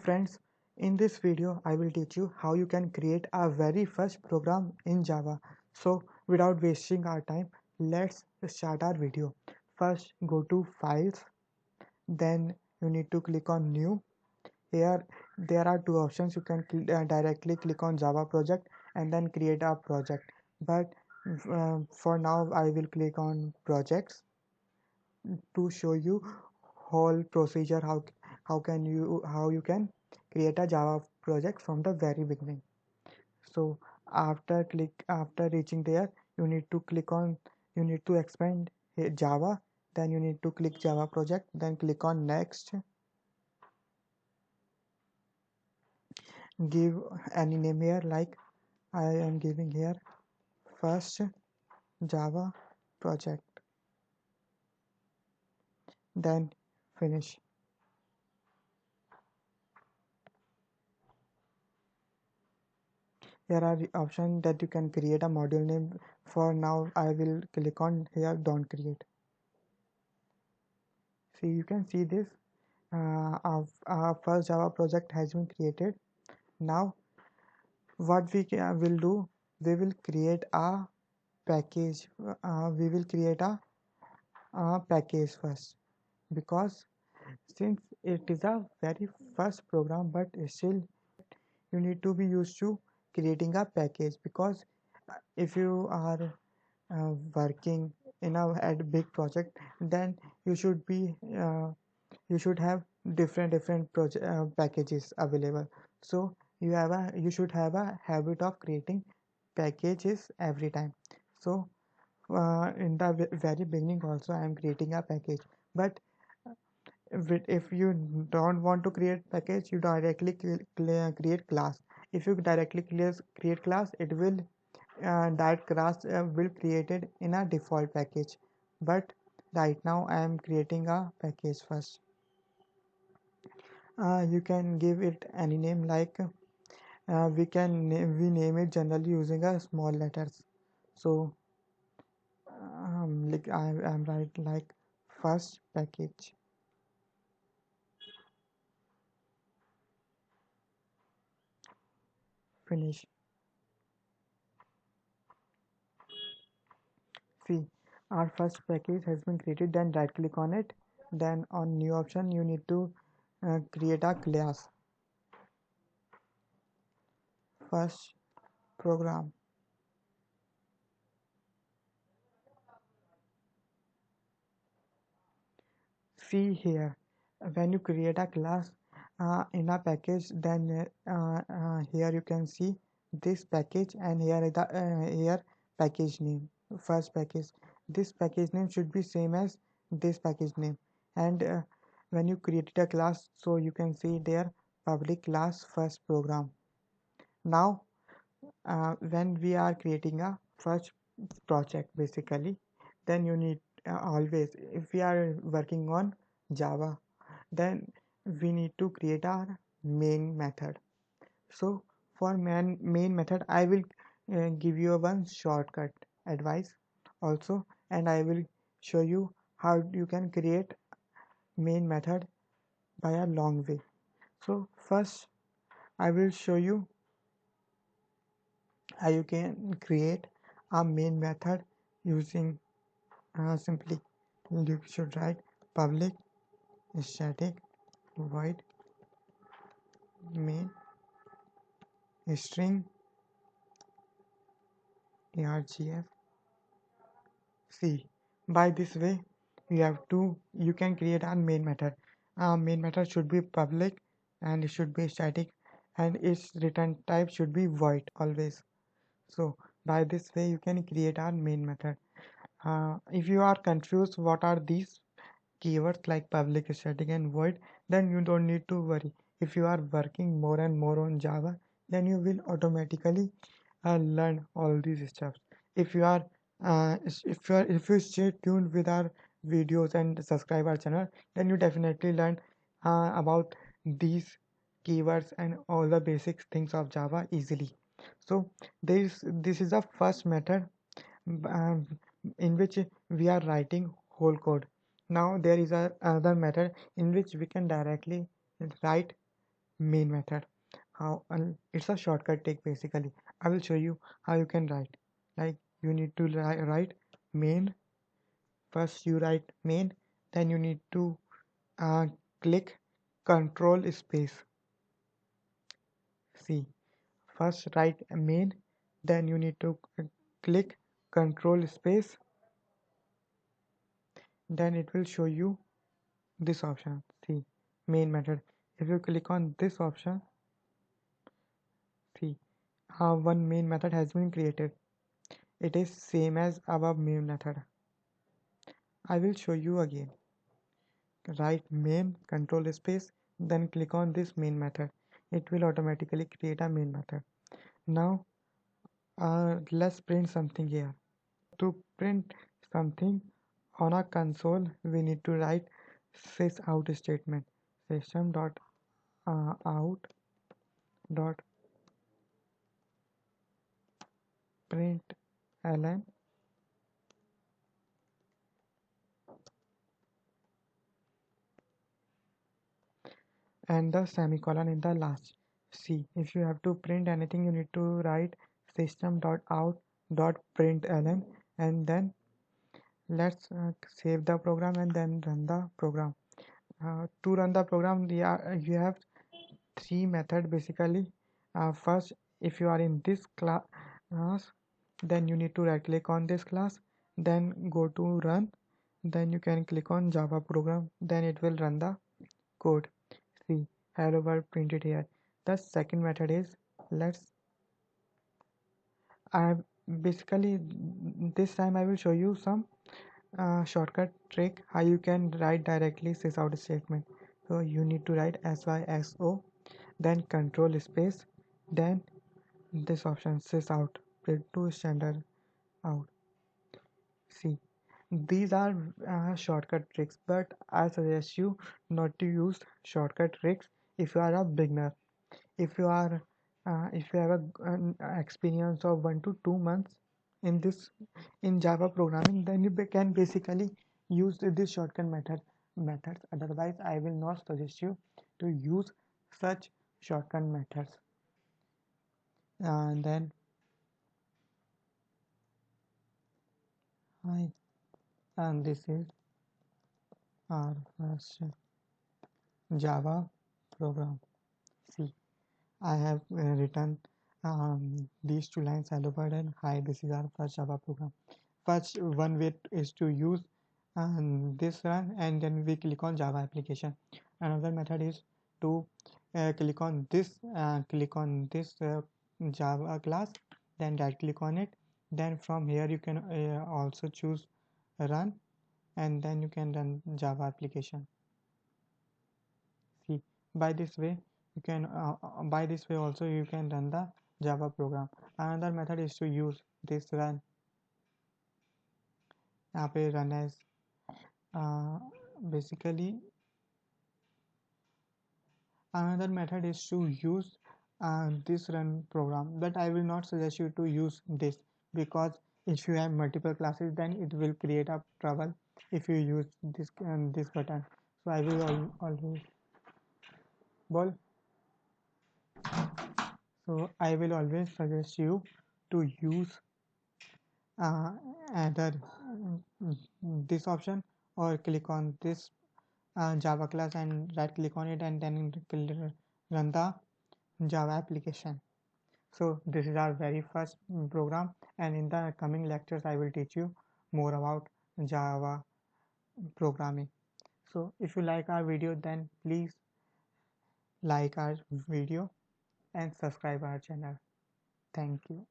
friends, in this video I will teach you how you can create a very first program in Java. So without wasting our time, let's start our video. First go to files, then you need to click on new. Here there are two options. You can directly click on Java project and then create a project, but for now I will click on projects to show you whole procedure how you can create a Java project from the very beginning. So after reaching there, you need to expand Java, then you need to click Java project, then click on next. Give any name here, like I am giving here first Java project, then finish. Here are the options that you can create a module name. For now I will click on here don't create. See, you can see this our first Java project has been created. Now what will do, we will create a package. We will create a package first, because since it is a very first program, but still you need to be used to creating a package, because if you are working in at a big project, then you should be you should have different packages available. So you should have a habit of creating packages every time. So in the very beginning also I am creating a package, but if you don't want to create package, you directly create class. If you directly create class, it will that class will created in a default package. But right now I am creating a package first. You can give it any name, like we name it generally using a small letters. So like I am right, like first package, finish. See, our first package has been created. Then right click on it, then on new option you need to create a class, first program. See here, when you create a class in a package, then here you can see this package, and here is the here package name, first package. This package name should be same as this package name. And when you created a class, so you can see there public class first program. Now when we are creating a first project basically, then you need always, if we are working on Java, then we need to create our main method. So for main method I will give you a one shortcut advice also, and I will show you how you can create main method by a long way. So first I will show you how you can create a main method using simply you should write public static void main string argf. See, by this way you can create a main method. Main method should be public, and it should be static, and its return type should be void always. So by this way you can create a main method. If you are confused what are these keywords like public, static and void, then you don't need to worry. If you are working more and more on Java, then you will automatically learn all these stuff. If you are if you stay tuned with our videos and subscribe our channel, then you definitely learn about these keywords and all the basic things of Java easily. So this is the first method um, in which we are writing whole code. Now there is another method in which we can directly write main method. How it's a shortcut trick basically. I will show you how you can write. Like you need to write main. First you write main, then you need to uh, click control space. See, first write main, then you need to click control space, then it will show you this option. See, main method. If you click on this option, see, one main method has been created. It is same as above main method. I will show you again. Write main control space, then click on this main method. It will automatically create a main method. Now let's print something here. To print something on a console, we need to write sysout statement. System dot out dot println and the semicolon in the last. See, if you have to print anything, you need to write system.out.println and then let's save the program and then run the program. To run the program, you have three methods basically. First, if you are in this class, then you need to right click on this class, then go to run, then you can click on Java program, then it will run the code. See, hello world printed here. The second method is let's I basically this time I will show you some shortcut trick how you can write directly sysout statement. So you need to write syso, then control space, then this option sysout, print to standard out. See, these are shortcut tricks, but I suggest you not to use shortcut tricks if you are a beginner. If you are if you have an experience of 1 to 2 months in this in Java programming, then you can basically use this shortcut methods. Otherwise, I will not suggest you to use such shortcut methods. And then hi, and this is our first Java program. See, I have written these two lines, hello world and hi, this is our first Java program. First one way is to use this run and then we click on Java application. Another method is to click on this Java class, then right click on it, then from here you can also choose run and then you can run Java application. See, by this way you can by this way also you can run the Java program. Another method is to use this run. यहाँ पे run as basically another method is to use this run program, but I will not suggest you to use this because if you have multiple classes then it will create a trouble if you use this button. So I will always ball so I will always suggest you to use either this option or click on this Java class and right click on it and then run the Java application. So this is our very first program, and in the coming lectures I will teach you more about Java programming. So if you like our video, then please like our video and subscribe our channel. Thank you.